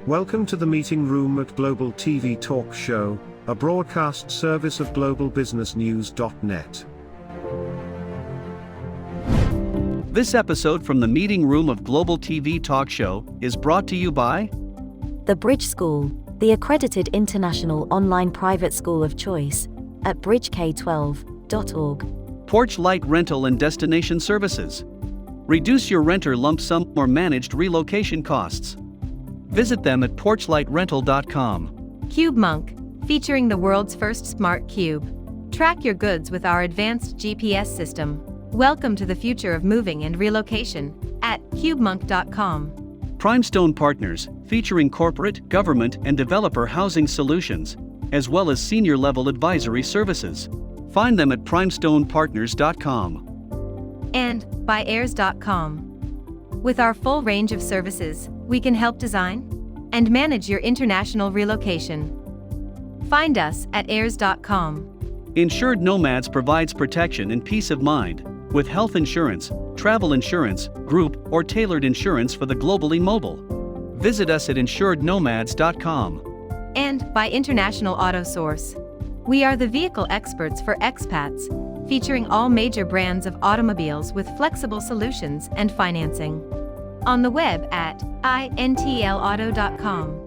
Welcome to the meeting room at Global TV Talk Show, a broadcast service of globalbusinessnews.net. This episode from the meeting room of Global TV Talk Show is brought to you by The Bridge School, the accredited international online private school of choice, at bridgek12.org. Porch Light Rental and Destination Services. Reduce your renter lump sum or managed relocation costs. Visit them at porchlightrental.com. Cube Monk, featuring the world's first smart cube. Track your goods with our advanced GPS system. Welcome to the future of moving and relocation at cubemonk.com. Primestone Partners, featuring corporate, government, and developer housing solutions, as well as senior-level advisory services. Find them at primestonepartners.com. And by heirs.com. With our full range of services, we can help design and manage your international relocation. Find us at heirs.com. Insured Nomads provides protection and peace of mind with health insurance, travel insurance, group, or tailored insurance for the globally mobile. Visit us at insurednomads.com. And by International Auto Source. We are the vehicle experts for expats, featuring all major brands of automobiles with flexible solutions and financing. On the web at intlauto.com.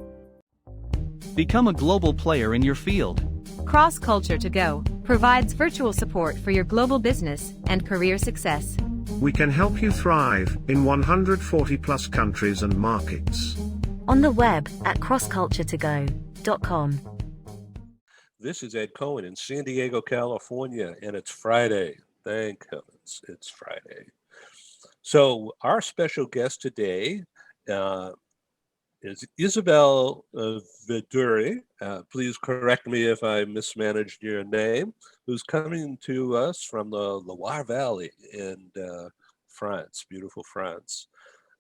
Become a global player in your field. Cross Culture to Go provides virtual support for your global business and career success. We can help you thrive in 140 plus countries and markets. On the web at crossculturetogo.com. This is Ed Cohen in San Diego, California, and it's Friday. Thank heavens, it's Friday. So our special guest today is Isabelle Verdure. Please correct me if I mismanaged your name, who's coming to us from the Loire Valley in France, beautiful France.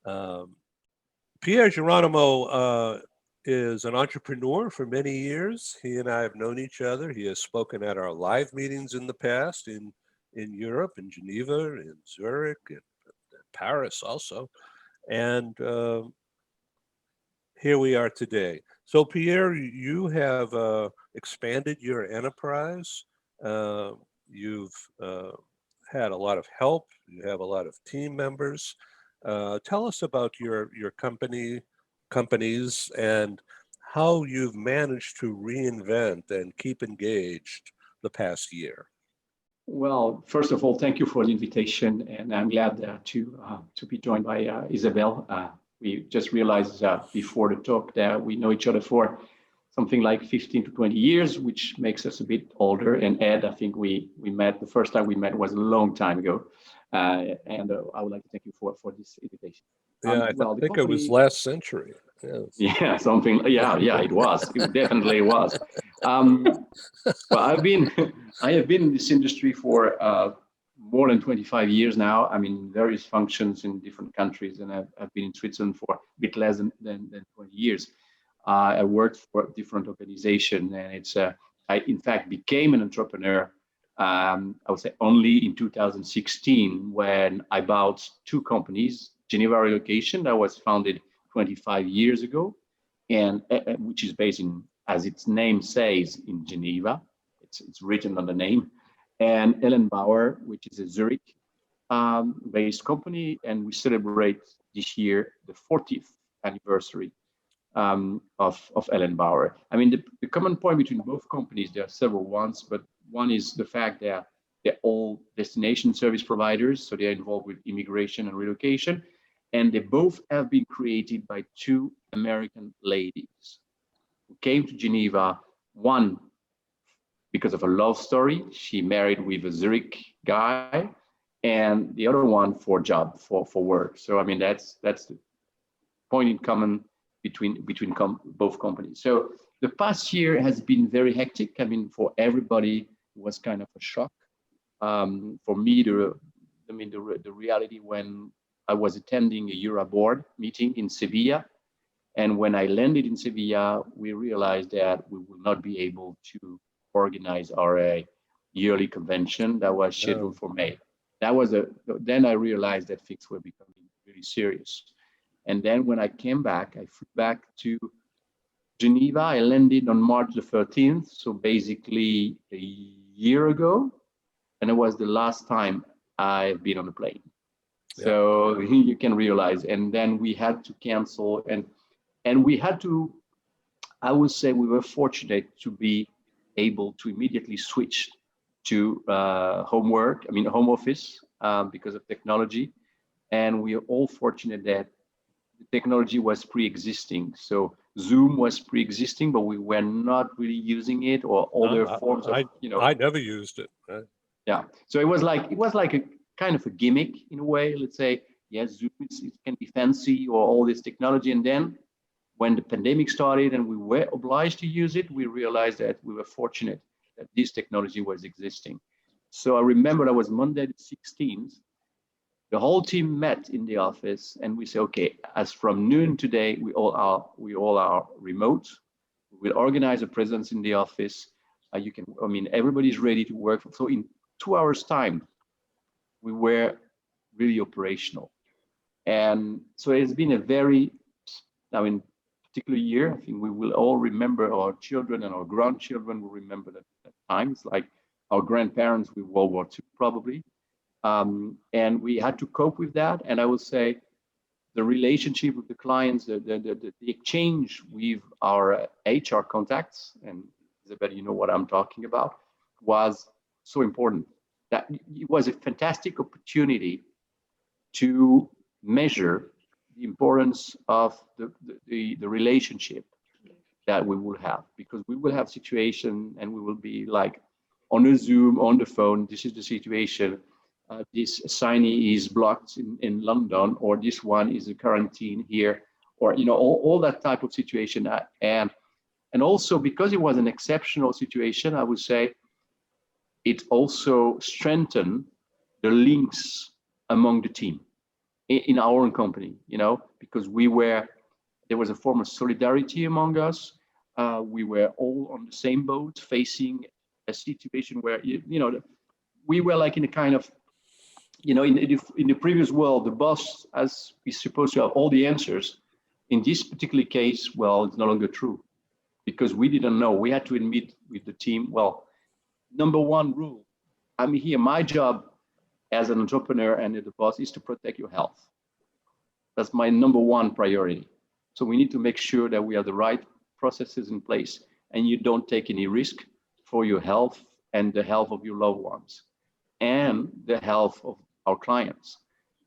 Pierre Jeronimo is an entrepreneur for many years. He and I have known each other. He has spoken at our live meetings in the past in Europe, in Geneva, in Zurich, in Paris also. And here we are today. So Pierre, you have expanded your enterprise. You've had a lot of help. You have a lot of team members. Tell us about your companies and how you've managed to reinvent and keep engaged the past year. Well, first of all, thank you for the invitation, and I'm glad to be joined by Isabelle. We just realized before the talk that we know each other for something like 15 to 20 years, which makes us a bit older. And Ed, I think we met, the first time we met was a long time ago. And I would like to thank you for this invitation. Yeah, I think it was last century. Yes. Yeah, something. Yeah, it was. It definitely was. Well, I have been in this industry for more than 25 years now. I mean, various functions in different countries, and I've been in Switzerland for a bit less than 20 years. I worked for a different organization, and I in fact became an entrepreneur. I would say only in 2016 when I bought two companies. GENEVE Relocation, that was founded 25 years ago, and which is based in, as its name says, in Geneva. It's written on the name. And Ellen Bauer, which is a Zurich-based company, and we celebrate this year the 40th anniversary of Ellen Bauer. I mean, the common point between both companies, there are several ones, but one is the fact that they're all destination service providers, so they're involved with immigration and relocation. And they both have been created by two American ladies who came to Geneva, one because of a love story. She married with a Zurich guy, and the other one for job, for work. So, I mean, that's the point in common between both companies. So the past year has been very hectic. I mean, for everybody, it was kind of a shock. For me, the reality when I was attending a Euro board meeting in Sevilla. And when I landed in Sevilla, we realized that we will not be able to organize our yearly convention that was scheduled for May. Then I realized that things were becoming really serious. And then when I came back, I flew back to Geneva. I landed on March the 13th, so basically a year ago, and it was the last time I've been on a plane. Yeah. So you can realize, and then we had to cancel, and we had to, I would say we were fortunate to be able to immediately switch to home office, because of technology. And we are all fortunate that the technology was pre-existing. So Zoom was pre-existing, but we were not really using it, or other forms of, I never used it. Yeah. So it was like a kind of a gimmick in a way. Let's say, yes, Zoom it can be fancy, or all this technology. And then when the pandemic started and we were obliged to use it, we realized that we were fortunate that this technology was existing. So I remember that was Monday the 16th. The whole team met in the office, and we said, okay, as from noon today, we all are remote. We'll organize a presence in the office. Everybody's ready to work. So in 2 hours time, we were really operational. And so it's been a very, particular year. I think we will all remember, our children and our grandchildren will remember that time. It's like our grandparents with World War II, probably. And we had to cope with that. And I would say the relationship with the clients, the exchange with our HR contacts, and Isabelle, you know what I'm talking about, was so important. That it was a fantastic opportunity to measure the importance of the relationship that we will have, because we will have situation and we will be like on a Zoom, on the phone. This is the situation. This assignee is blocked in London, or this one is a quarantine here, or all that type of situation. And also, because it was an exceptional situation, I would say it also strengthened the links among the team in our own company, because there was a form of solidarity among us. We were all on the same boat, facing a situation where, we were like in a kind of, in the previous world, the boss is supposed to have all the answers. In this particular case, well, it's no longer true, because we didn't know. We had to admit with the team, well, number one rule, I'm here, my job as an entrepreneur and the boss is to protect your health. That's my number one priority. So we need to make sure that we have the right processes in place, and you don't take any risk for your health and the health of your loved ones and the health of our clients.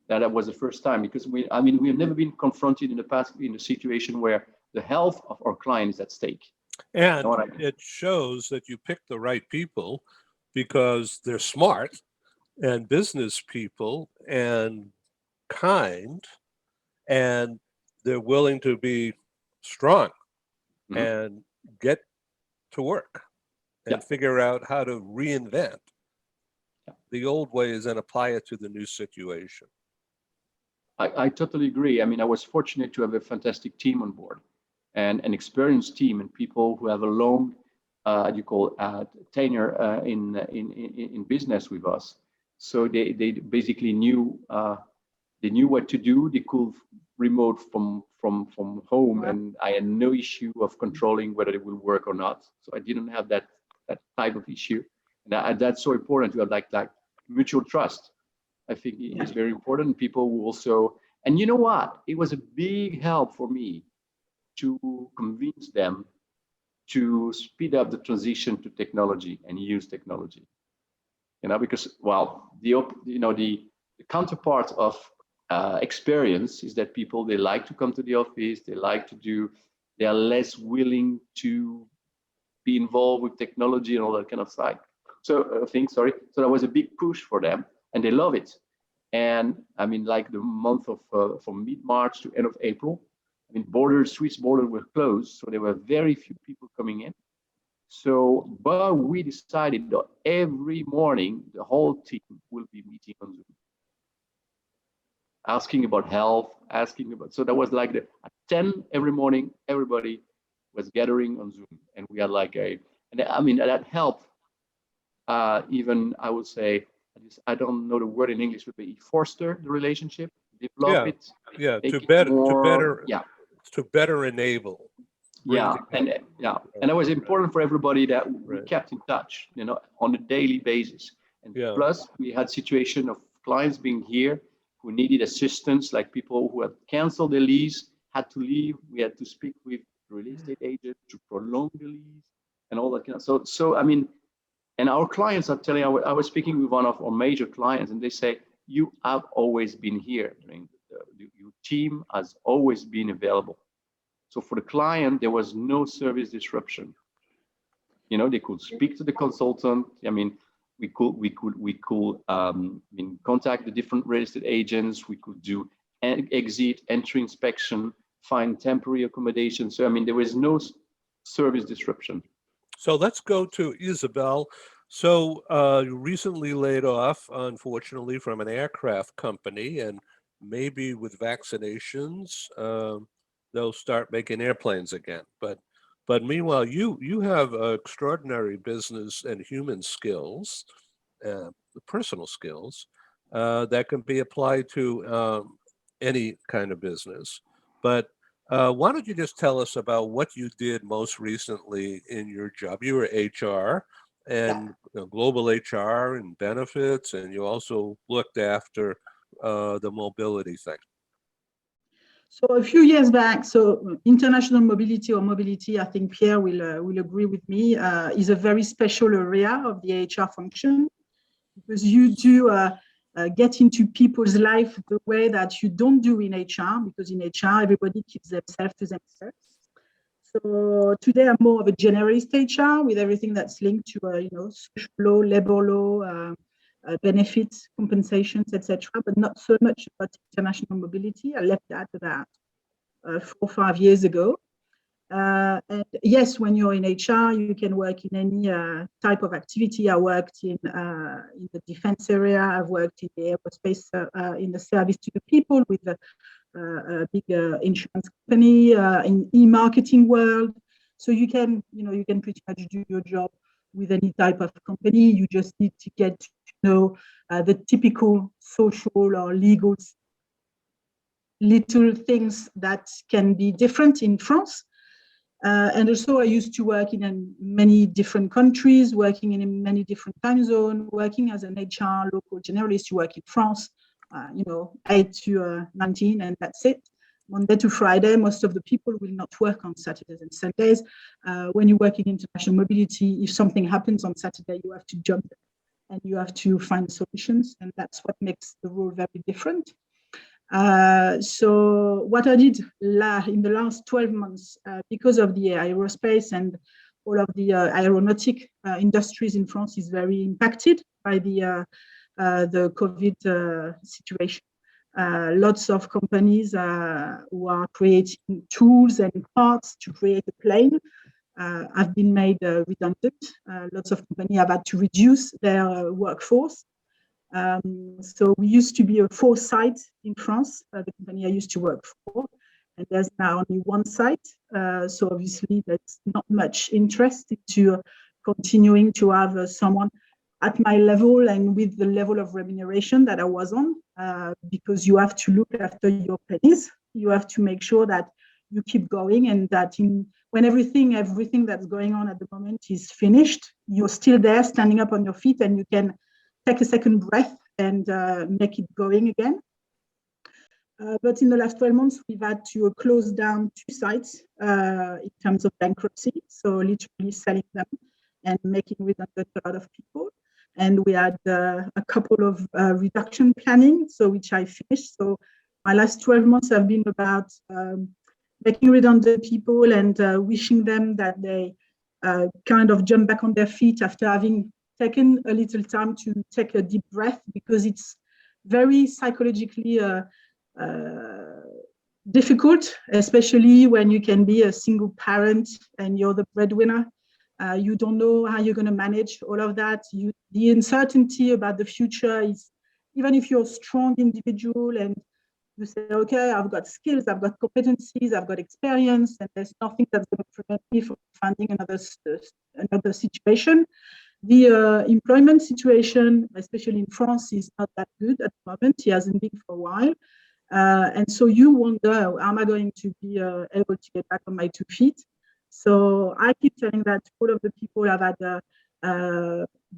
That was the first time, because we have never been confronted in the past in a situation where the health of our client is at stake. And it shows that you picked the right people, because they're smart and business people and kind, and they're willing to be strong and get to work and figure out how to reinvent the old ways and apply it to the new situation. I totally agree. I was fortunate to have a fantastic team on board, and an experienced team, and people who have a long tenure in business with us. So they basically knew what to do. They could remote from home, and I had no issue of controlling whether it will work or not. So I didn't have that type of issue. And that's so important to have like mutual trust. I think it's very important. People will also, and you know what? It was a big help for me to convince them to speed up the transition to technology and use technology. Because the counterpart of experience is that people, they like to come to the office, they are less willing to be involved with technology and all that kind of side. So that was a big push for them, and they love it. And like the month of from mid-March to end of April, Swiss borders were closed, so there were very few people coming in. But we decided that every morning the whole team will be meeting on Zoom, asking about health, so that was like at 10 every morning, everybody was gathering on Zoom, and we had that helped. Even I would say, I don't know the word in English, would be foster the relationship, develop it. To better enable. bring Yeah, together. and it was important for everybody that we Right. kept in touch, on a daily basis. And Yeah. plus, we had situation of clients being here who needed assistance, like people who had canceled their lease, had to leave. We had to speak with the real estate agent to prolong the lease and all that kind of. So I mean, and our clients are telling. I was speaking with one of our major clients, and they say, "You have always been here. I mean, your team has always been available." So for the client, there was no service disruption. They could speak to the consultant. I mean, we could contact the different real estate agents. We could do exit, entry inspection, find temporary accommodation. So I mean, there was no service disruption. So let's go to Isabelle. So you recently laid off, unfortunately, from an aircraft company, and maybe with vaccinations, they'll start making airplanes again. But meanwhile, you have extraordinary business and human skills, personal skills, that can be applied to any kind of business. But why don't you just tell us about what you did most recently in your job? You were HR and global HR and benefits, and you also looked after the mobility thing. So a few years back, so international mobility or mobility, I think Pierre will agree with me, is a very special area of the HR function, because you do get into people's life the way that you don't do in HR, because in HR, everybody keeps themselves to themselves. So today I'm more of a generalist HR with everything that's linked to, social law, labor law, benefits, compensations, etc., but not so much about international mobility. I left that about 4 or 5 years ago. And yes, when you're in HR, you can work in any type of activity. I worked in the defense area. I've worked in the aerospace, in the service to the people with a big insurance company, in e-marketing world. So you can pretty much do your job with any type of company. You just need to get to know the typical social or legal little things that can be different in France. And also I used to work in many different countries, working in many different time zones, working as an HR local generalist. You work in France, 8 to 19, and that's it. Monday to Friday, most of the people will not work on Saturdays and Sundays. When you work in international mobility, if something happens on Saturday, you have to jump and you have to find solutions. And that's what makes the role very different. So what I did in the last 12 months, because of the aerospace and all of the aeronautic industries in France is very impacted by the COVID situation. Lots of companies who are creating tools and parts to create a plane have been made redundant. Lots of companies have had to reduce their workforce. So we used to be a 4 site in France, the company I used to work for, and there's now only 1 site. So obviously there's not much interest into continuing to have someone at my level and with the level of remuneration that I was on, because you have to look after your pennies. You have to make sure that you keep going, and that when everything that's going on at the moment is finished, you're still there standing up on your feet and you can take a second breath and make it going again. But in the last 12 months, we've had to close down 2 sites in terms of bankruptcy. So literally selling them and making redundant a lot of people. And we had a couple of reduction planning, so which I finished. So my last 12 months have been about making redundant people and wishing them that they kind of jump back on their feet after having taken a little time to take a deep breath, because it's very psychologically difficult, especially when you can be a single parent and you're the breadwinner. You don't know how you're going to manage all of that. The uncertainty about the future is, even if you're a strong individual and you say, okay, I've got skills, I've got competencies, I've got experience, and there's nothing that's going to prevent me from finding another situation. The employment situation, especially in France, is not that good at the moment. It hasn't been for a while. And so you wonder, am I going to be able to get back on my 2 feet? So I keep telling that to all of the people I've had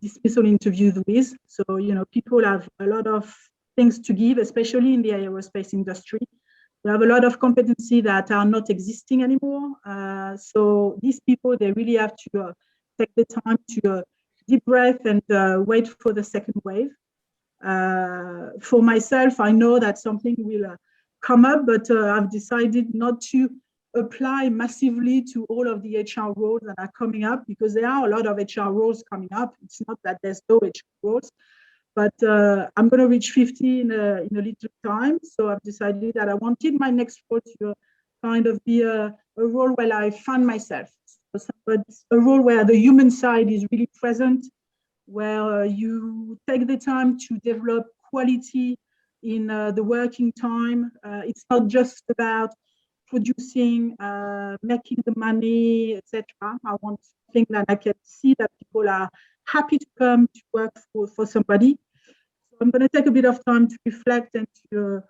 dismissal interviews with. So, people have a lot of things to give, especially in the aerospace industry. They have a lot of competency that are not existing anymore. So these people, they really have to take the time to deep breath and wait for the second wave. For myself, I know that something will come up, but I've decided not to apply massively to all of the HR roles that are coming up, because there are a lot of HR roles coming up. It's not that there's no HR roles, but I'm going to reach 50 in a little time. So I've decided that I wanted my next role to kind of be a role where I find myself, but a role where the human side is really present, where you take the time to develop quality in the working time. It's not just about producing, making the money, etc. I want something that I can see that people are happy to come to work for somebody. So I'm going to take a bit of time to reflect and to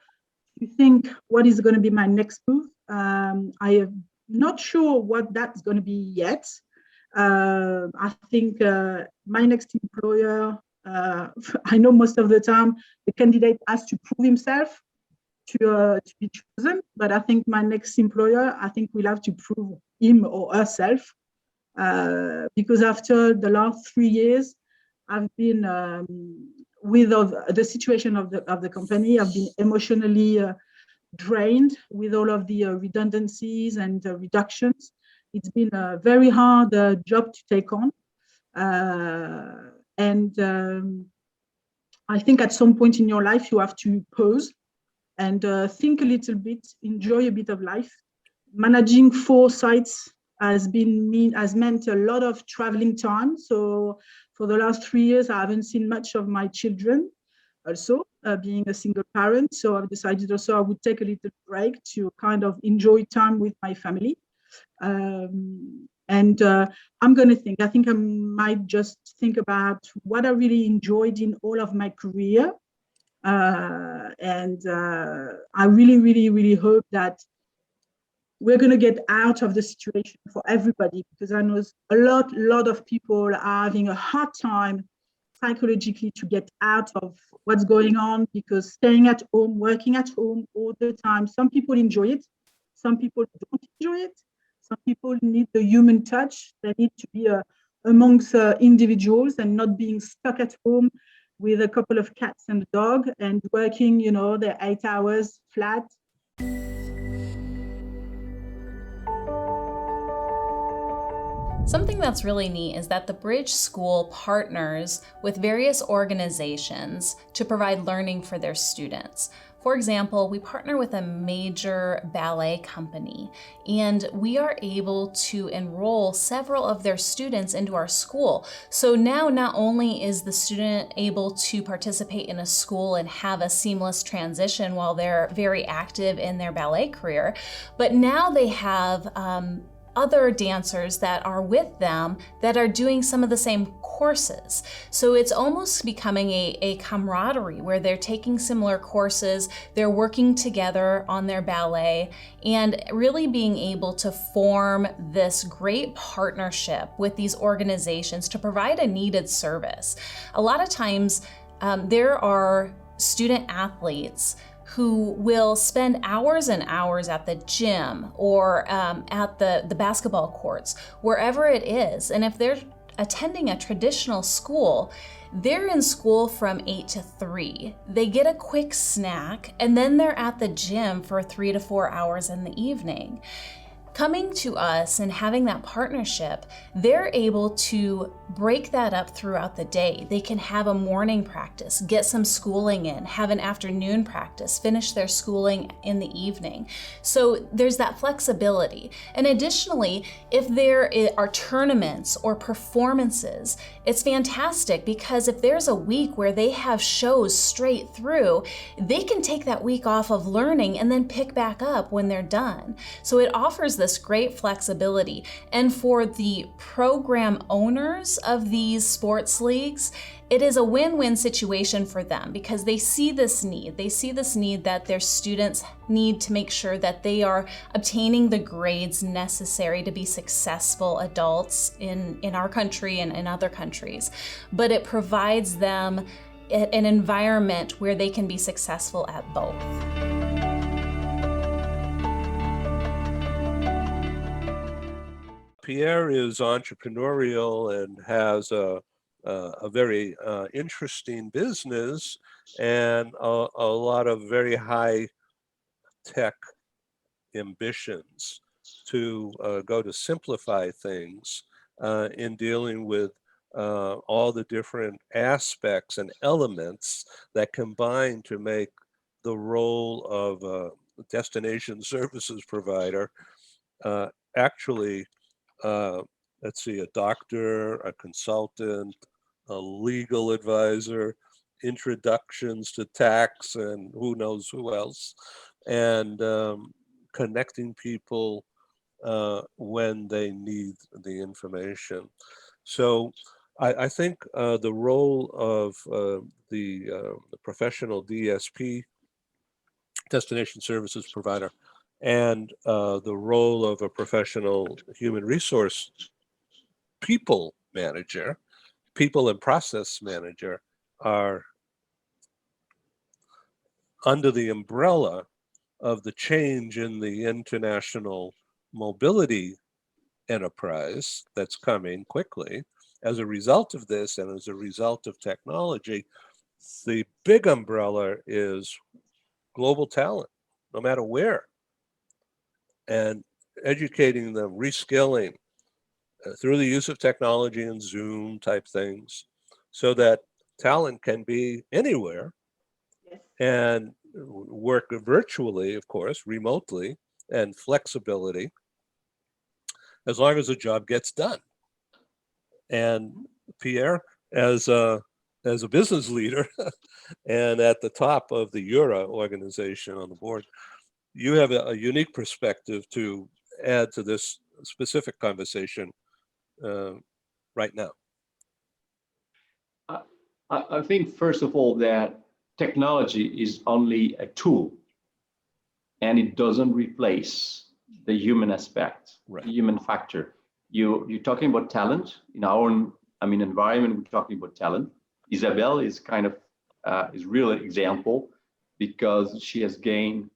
think what is going to be my next move. I am not sure what that's going to be yet. I think my next employer, I know most of the time the candidate has to prove himself to be chosen, but I think my next employer, I think we'll have to prove him or herself, because after the last 3 years, I've been with the situation of the company. I've been emotionally drained with all of the redundancies and reductions. It's been a very hard job to take on, and I think at some point in your life you have to pause and think a little bit, enjoy a bit of life. Managing 4 sites has meant a lot of traveling time. So for the last 3 years, I haven't seen much of my children. Also, being a single parent, so I've decided also I would take a little break to kind of enjoy time with my family. And I'm going to think. I think I might just think about what I really enjoyed in all of my career. And I really, really, really hope that we're going to get out of the situation for everybody, because I know a lot of people are having a hard time psychologically to get out of what's going on, because staying at home, working at home all the time, some people enjoy it, some people don't enjoy it, some people need the human touch. They need to be amongst individuals and not being stuck at home with a couple of cats and a dog and working, their 8 hours flat. Something that's really neat is that the Bridge School partners with various organizations to provide learning for their students. For example, we partner with a major ballet company, and we are able to enroll several of their students into our school. So now not only is the student able to participate in a school and have a seamless transition while they're very active in their ballet career, but now they have other dancers that are with them that are doing some of the same courses. So it's almost becoming a camaraderie where they're taking similar courses, they're working together on their ballet, and really being able to form this great partnership with these organizations to provide a needed service. A lot of times there are student athletes who will spend hours and hours at the gym or at the basketball courts, wherever it is. And if they're attending a traditional school, they're in school from 8 to 3. They get a quick snack, and then they're at the gym for 3 to 4 hours in the evening. Coming to us and having that partnership, they're able to break that up throughout the day. They can have a morning practice, get some schooling in, have an afternoon practice, finish their schooling in the evening. So there's that flexibility. And additionally, if there are tournaments or performances, it's fantastic, because if there's a week where they have shows straight through, they can take that week off of learning and then pick back up when they're done. So it offers this great flexibility. And for the program owners of these sports leagues, it is a win-win situation for them because they see this need. They see this need that their students need to make sure that they are obtaining the grades necessary to be successful adults in our country and in other countries. But it provides them an environment where they can be successful at both. Pierre is entrepreneurial and has a very interesting business and a lot of very high tech ambitions to go to simplify things in dealing with all the different aspects and elements that combine to make the role of a destination services provider actually let's see, a doctor, a consultant, a legal advisor, introductions to tax and who knows who else, and connecting people when they need the information. So I think the role of the professional DSP, destination services provider, and the role of a professional human resource people manager, people and process manager, are under the umbrella of the change in the international mobility enterprise that's coming quickly. As a result of this and as a result of technology, the big umbrella is global talent, no matter where, and educating them, reskilling through the use of technology and Zoom type things so that talent can be anywhere and work virtually, of course, remotely, and flexibility, as long as the job gets done. And Pierre, as a business leader and at the top of the EURA organization on the board, you have a unique perspective to add to this specific conversation right now. I think, first of all, that technology is only a tool and it doesn't replace the human aspect, right, the human factor. You're talking about talent in our own, environment. We're talking about talent. Isabelle is kind of is real example because she has gained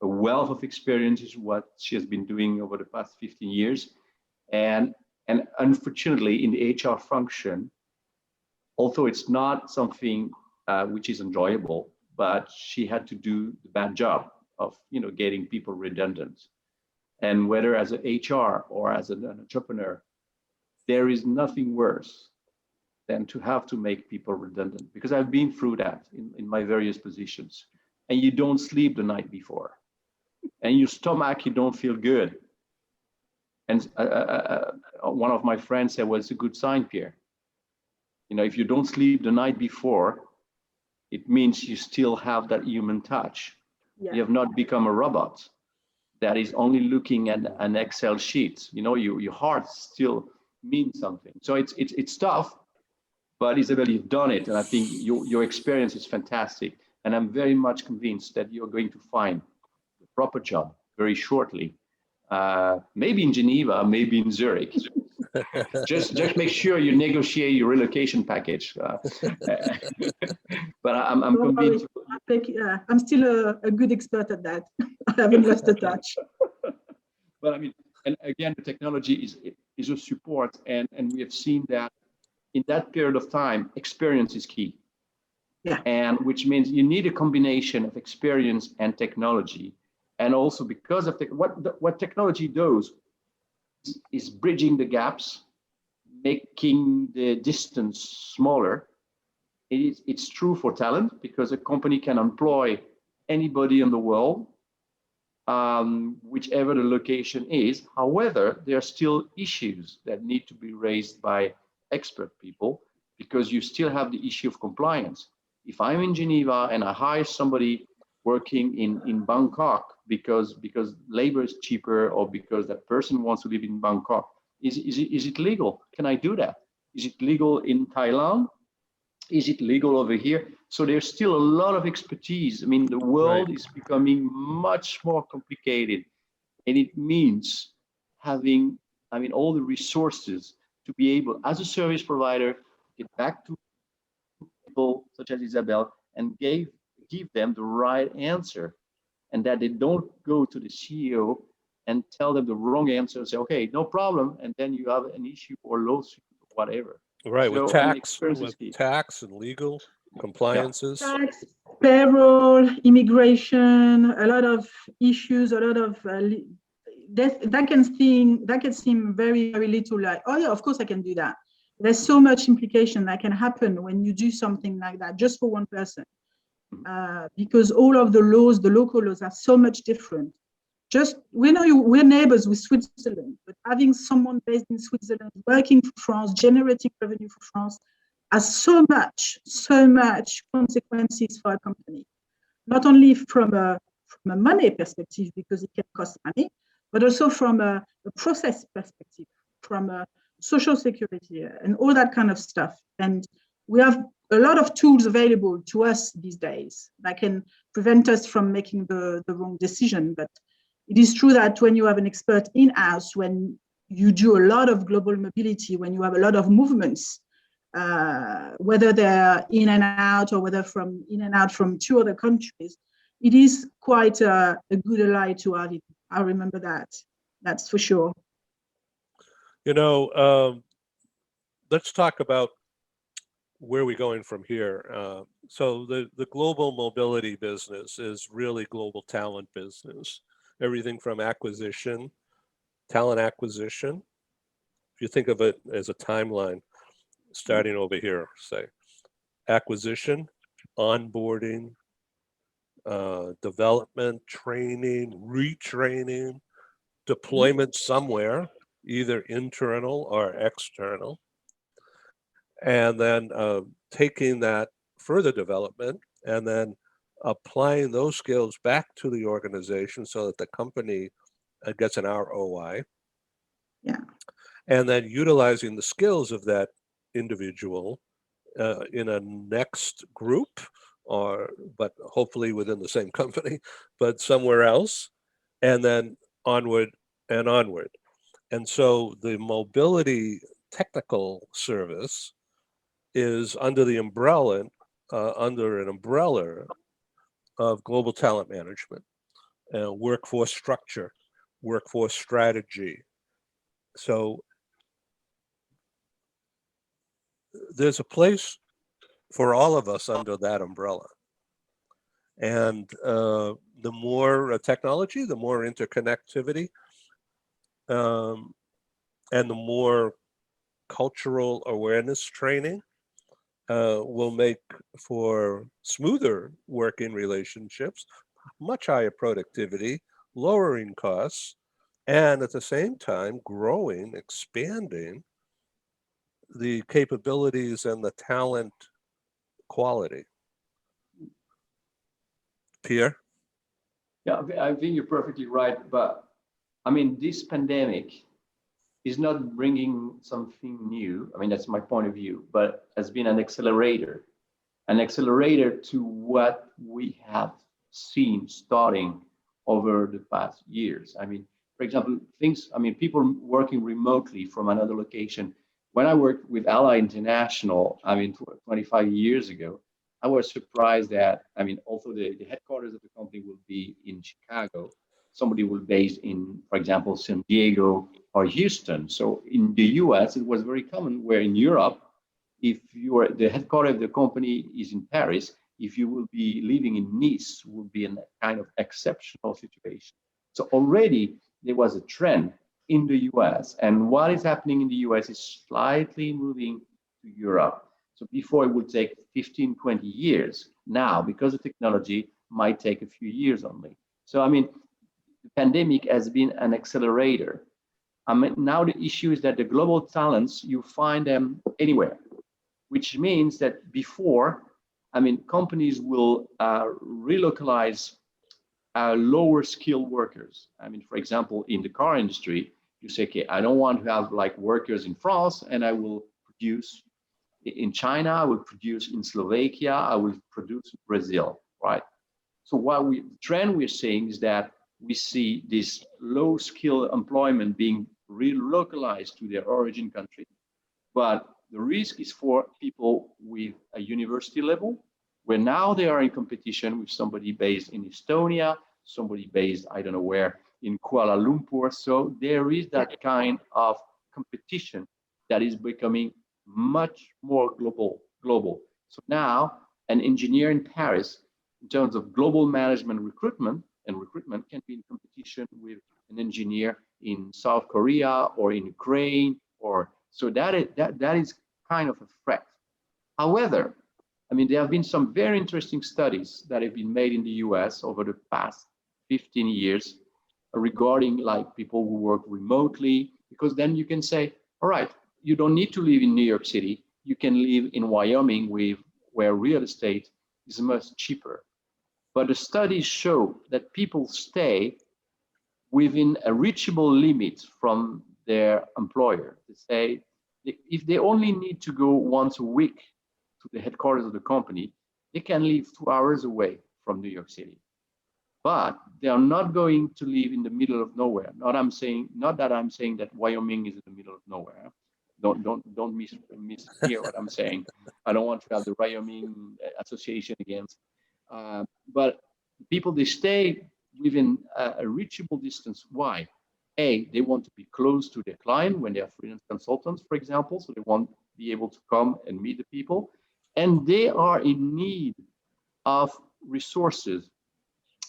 a wealth of experiences, what she has been doing over the past 15 years. And unfortunately, in the HR function, although it's not something which is enjoyable, but she had to do the bad job of getting people redundant. And whether as an HR or as an entrepreneur, there is nothing worse than to have to make people redundant, because I've been through that in my various positions. And you don't sleep the night before, and your stomach, you don't feel good. And one of my friends said, well, it's a good sign, Pierre. If you don't sleep the night before, it means you still have that human touch. Yeah. You have not become a robot that is only looking at an Excel sheet. Your heart still means something. So it's tough, but Isabelle, you've done it. And I think your experience is fantastic. And I'm very much convinced that you're going to find the proper job very shortly. Maybe in Geneva, maybe in Zurich. just make sure you negotiate your relocation package. But I'm convinced. I'm still a good expert at that. I haven't lost the touch. But and again, the technology is a support, and we have seen that in that period of time, experience is key. Yeah. And which means you need a combination of experience and technology. And also because of what technology does is bridging the gaps, making the distance smaller. It's true for talent, because a company can employ anybody in the world, whichever the location is. However, there are still issues that need to be raised by expert people, because you still have the issue of compliance. If I'm in Geneva and I hire somebody working in Bangkok because labor is cheaper, or because that person wants to live in Bangkok, is it legal? Can I do that? Is it legal in Thailand? Is it legal over here? So there's still a lot of expertise. I mean, the world is becoming much more complicated, and it means having, I mean, all the resources to be able, as a service provider, get back to people such as Isabelle and give them the right answer, and that they don't go to the CEO and tell them the wrong answer and say, okay, no problem, and then you have an issue or lawsuit or whatever. Right, So, with tax and legal compliances. Tax, payroll, immigration, a lot of issues, a lot of that can seem very, very little like, oh yeah, of course I can do that. There's so much implication that can happen when you do something like that just for one person, because all of the laws, the local laws, are so much different. Just we're neighbors with Switzerland, but having someone based in Switzerland working for France, generating revenue for France, has so much consequences for a company. Not only from a money perspective, because it can cost money, but also from a process perspective, from a social security and all that kind of stuff. And we have a lot of tools available to us these days that can prevent us from making the wrong decision. But it is true that when you have an expert in-house, when you do a lot of global mobility, when you have a lot of movements, whether they're in and out or whether from in and out from 2 other countries, it is quite a good ally to have it. I remember that. That's for sure. You know, let's talk about where we're going from here. So the global mobility business is really global talent business. Everything from acquisition, talent acquisition. If you think of it as a timeline, starting over here, say, acquisition, onboarding, development, training, retraining, deployment somewhere, either internal or external, and then taking that further development and then applying those skills back to the organization so that the company gets an ROI. Yeah. And then utilizing the skills of that individual in a next group, but hopefully within the same company, but somewhere else, and then onward and onward. And so the mobility technical service is under an umbrella of global talent management, workforce structure, workforce strategy. So there's a place for all of us under that umbrella. And the more technology, the more interconnectivity, and the more cultural awareness training will make for smoother working relationships, much higher productivity, lowering costs, and at the same time growing, expanding the capabilities and the talent quality. Pierre? Yeah, I think you're perfectly right. But I mean, this pandemic is not bringing something new. I mean, that's my point of view, but has been an accelerator to what we have seen starting over the past years. I mean, for example, people working remotely from another location. When I worked with Ally International, 25 years ago, I was surprised that, although the headquarters of the company will be in Chicago, somebody will be based in, for example, San Diego or Houston. So in the US, it was very common, where in Europe, if the headquarters of the company is in Paris, if you will be living in Nice, would be a kind of exceptional situation. So already there was a trend in the US, and what is happening in the US is slightly moving to Europe. So before it would take 15, 20 years, now, because of technology, might take a few years only. So, the pandemic has been an accelerator. Now the issue is that the global talents, you find them anywhere, which means that before, companies will relocalize lower skilled workers. For example, in the car industry, you say, okay, I don't want to have like workers in France, and I will produce in China, I will produce in Slovakia, I will produce in Brazil, right? So the trend we're seeing is that we see this low skill employment being relocalized to their origin country. But the risk is for people with a university level, where now they are in competition with somebody based in Estonia, somebody based, I don't know where, in Kuala Lumpur. So there is that kind of competition that is becoming much more global. So now an engineer in Paris, in terms of global management recruitment can be in competition with an engineer in South Korea or in Ukraine, or so that is kind of a threat. However, I mean, there have been some very interesting studies that have been made in the US over the past 15 years regarding like people who work remotely, because then you can say, all right, you don't need to live in New York City. You can live in Wyoming where real estate is much cheaper. But the studies show that people stay within a reachable limit from their employer. They say if they only need to go once a week to the headquarters of the company, they can live 2 hours away from New York City. But they are not going to live in the middle of nowhere. Not that I'm saying that Wyoming is in the middle of nowhere. Don't mishear what I'm saying. I don't want to have the Wyoming association against. But people, they stay within a reachable distance. Why? A, they want to be close to their client when they are freelance consultants, for example, so they want to be able to come and meet the people. And they are in need of resources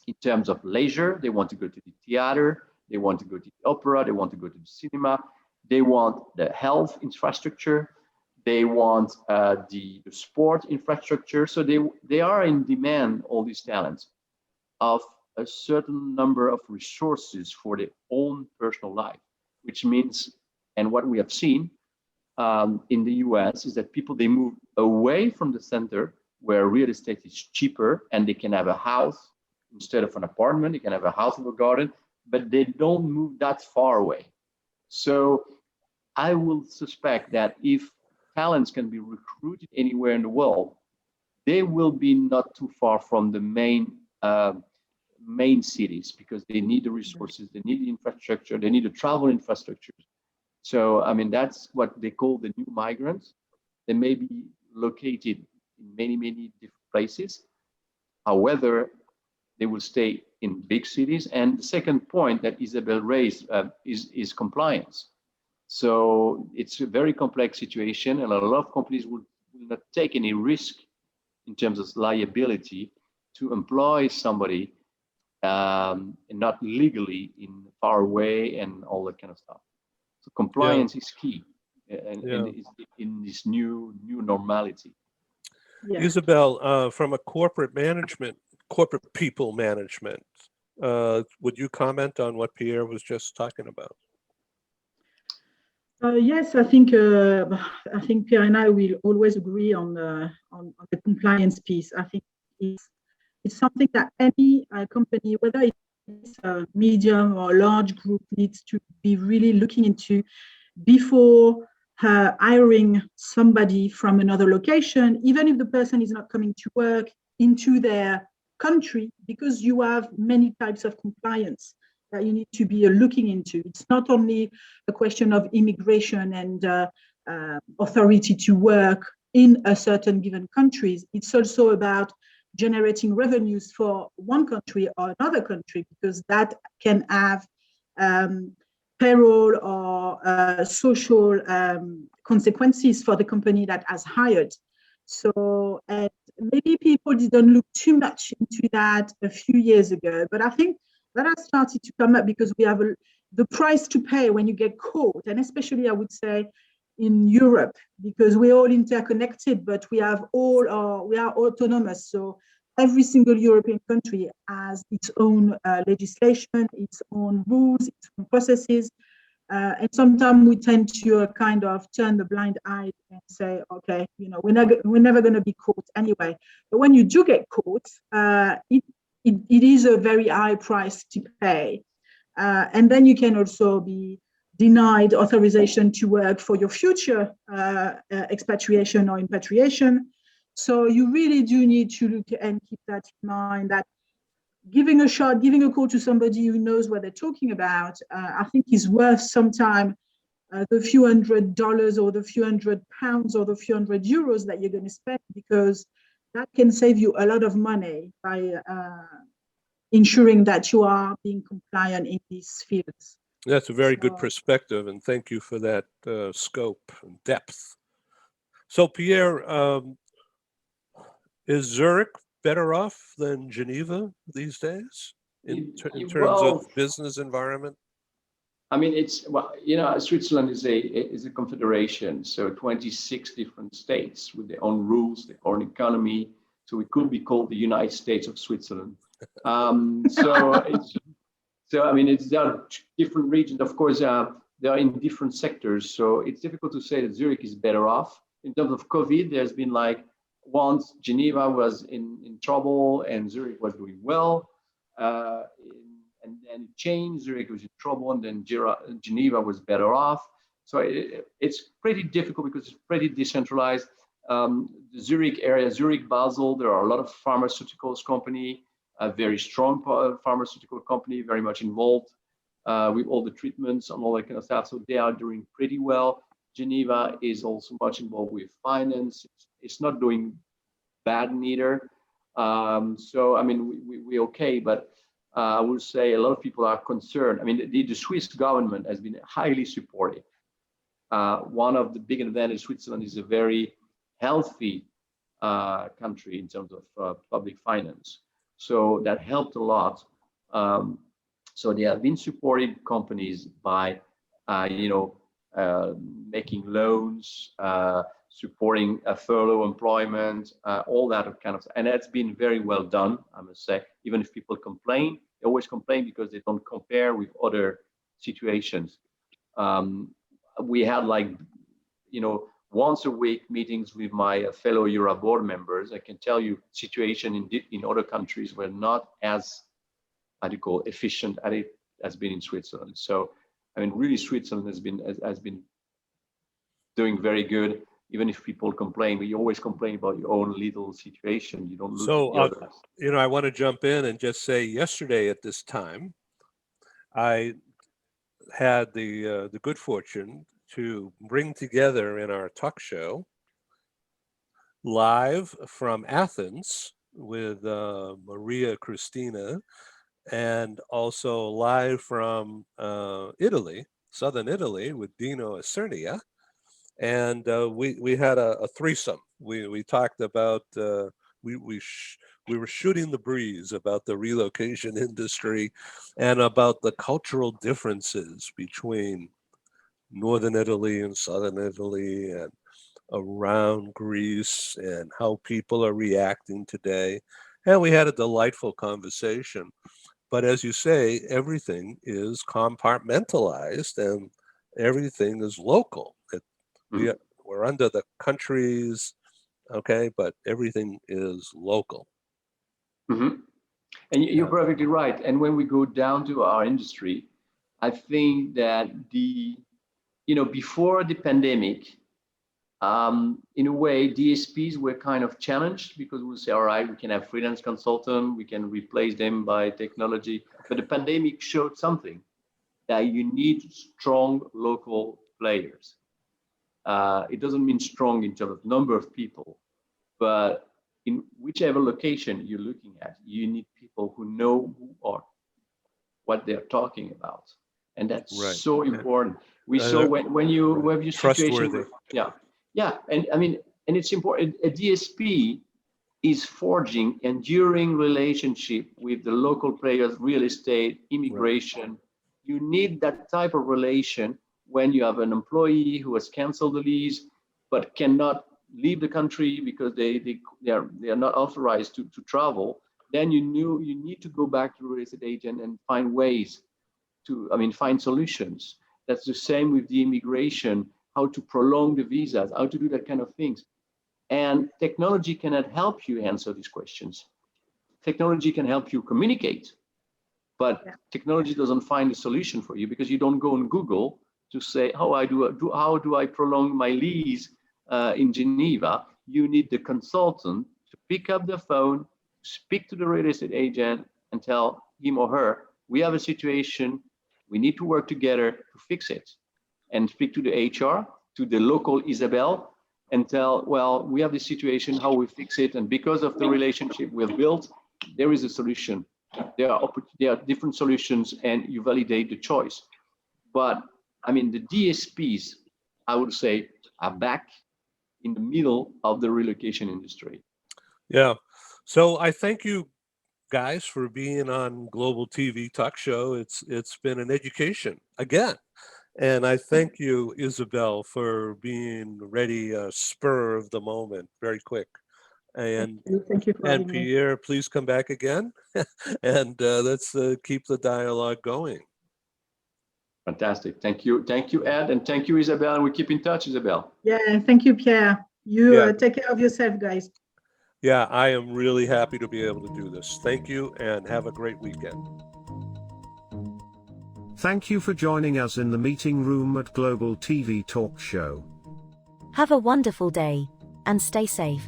in terms of leisure. They want to go to the theater, they want to go to the opera, they want to go to the cinema, they want the health infrastructure, they want the sport infrastructure. So they are in demand, all these talents, of a certain number of resources for their own personal life, which means, and what we have seen in the US is that people, they move away from the center where real estate is cheaper and they can have a house instead of an apartment, they can have a house with a garden, but they don't move that far away. So I will suspect that if talents can be recruited anywhere in the world, they will be not too far from the main cities, because they need the resources, they need the infrastructure, they need the travel infrastructure. So, I mean, that's what they call the new migrants. They may be located in many, many different places. However, they will stay in big cities. And the second point that Isabelle raised is compliance. So it's a very complex situation, and a lot of companies will not take any risk in terms of liability to employ somebody and not legally in far away and all that kind of stuff. So compliance is key and in this new normality. Yeah. Isabelle, from a corporate people management, would you comment on what Pierre was just talking about? Yes, I think Pierre and I will always agree on the compliance piece. I think it's something that any company, whether it's a medium or large group, needs to be really looking into before hiring somebody from another location, even if the person is not coming to work, into their country, because you have many types of compliance that you need to be looking into. It's not only a question of immigration and authority to work in a certain given countries. It's also about generating revenues for one country or another country, because that can have payroll or social consequences for the company that has hired. So maybe people didn't look too much into that a few years ago, but I think that has started to come up because we have the price to pay when you get caught, and especially I would say in Europe, because we're all interconnected, but we are autonomous. So every single European country has its own legislation, its own rules, its own processes. And sometimes we tend to kind of turn the blind eye and say, okay, we're never going to be caught anyway. But when you do get caught, it is a very high price to pay. And then you can also be denied authorization to work for your future expatriation or repatriation. So you really do need to look and keep that in mind, that giving a call to somebody who knows what they're talking about, I think is worth some time, the few $100 or the few £100 or the few €100 that you're going to spend, because that can save you a lot of money by ensuring that you are being compliant in these fields. That's a very good perspective, and thank you for that scope and depth. So, Pierre, is Zurich better off than Geneva these days in terms of business environment? I mean, Switzerland is a confederation, so 26 different states with their own rules, their own economy. So it could be called the United States of Switzerland. There are different regions. Of course, they are in different sectors. So it's difficult to say that Zurich is better off. In terms of COVID, there's been once Geneva was in trouble and Zurich was doing well. And then it changed, Zurich was in trouble, and then Geneva was better off. So it's pretty difficult because it's pretty decentralized. The Zurich area, Zurich, Basel, there are a lot of pharmaceuticals company, a very strong pharmaceutical company, very much involved with all the treatments and all that kind of stuff. So they are doing pretty well. Geneva is also much involved with finance. It's not doing bad neither. We're okay, but I would say a lot of people are concerned. I mean, the Swiss government has been highly supportive. One of the big advantages of Switzerland is a very healthy country in terms of public finance. So that helped a lot. So they have been supporting companies by, making loans, supporting furlough employment, all that kind of, and that's been very well done, I must say. Even if people complain, they always complain because they don't compare with other situations. We had once a week meetings with my fellow Euro board members. I can tell you, situation in other countries were not as efficient as it has been in Switzerland. So, really, Switzerland has been doing very good. Even if people complain, you always complain about your own little situation. You don't look at the others. I want to jump in and just say, yesterday at this time, I had the good fortune to bring together in our talk show, live from Athens with Maria Cristina, and also live from Italy, southern Italy, with Dino Acernia. And we had a threesome. We talked about, we were shooting the breeze about the relocation industry and about the cultural differences between northern Italy and southern Italy and around Greece and how people are reacting today. And we had a delightful conversation. But as you say, everything is compartmentalized and everything is local. We're under the countries, okay, but everything is local. Mm-hmm. And you're perfectly right. And when we go down to our industry, I think that before the pandemic, in a way, DSPs were kind of challenged because we say, all right, we can have freelance consultants, we can replace them by technology. But the pandemic showed something, that you need strong local players. It doesn't mean strong in terms of number of people, but in whichever location you're looking at, you need people who know what they're talking about. And that's so important. We saw when you have your situation. And it's important. A DSP is forging enduring relationship with the local players, real estate, immigration. You need that type of relation when you have an employee who has canceled the lease but cannot leave the country because they are not authorized to travel. Then you need to go back to the real estate agent and find ways to find solutions. That's the same with the immigration, how to prolong the visas, how to do that kind of things. And technology cannot help you answer these questions. Technology can help you communicate, but technology doesn't find a solution for you because you don't go on Google to say, how do I prolong my lease in Geneva? You need the consultant to pick up the phone, speak to the real estate agent, and tell him or her, we have a situation, we need to work together to fix it. And speak to the HR, to the local Isabelle, and tell, well, we have this situation, how we fix it, and because of the relationship we've built, there is a solution. There are different solutions, and you validate the choice. But I mean, the DSPs, I would say, are back in the middle of the relocation industry. Yeah. So I thank you guys for being on Global TV Talk Show. It's been an education again. And I thank you, Isabelle, for being ready, spur of the moment, very quick. And Thank you for having me. Pierre, please come back again, and let's keep the dialogue going. Fantastic. Thank you, Ed, and thank you, Isabelle. And we keep in touch, Isabelle. Yeah, and thank you, Pierre. You take care of yourself, guys. Yeah, I am really happy to be able to do this. Thank you, and have a great weekend. Thank you for joining us in the meeting room at Global TV Talk Show. Have a wonderful day, and stay safe.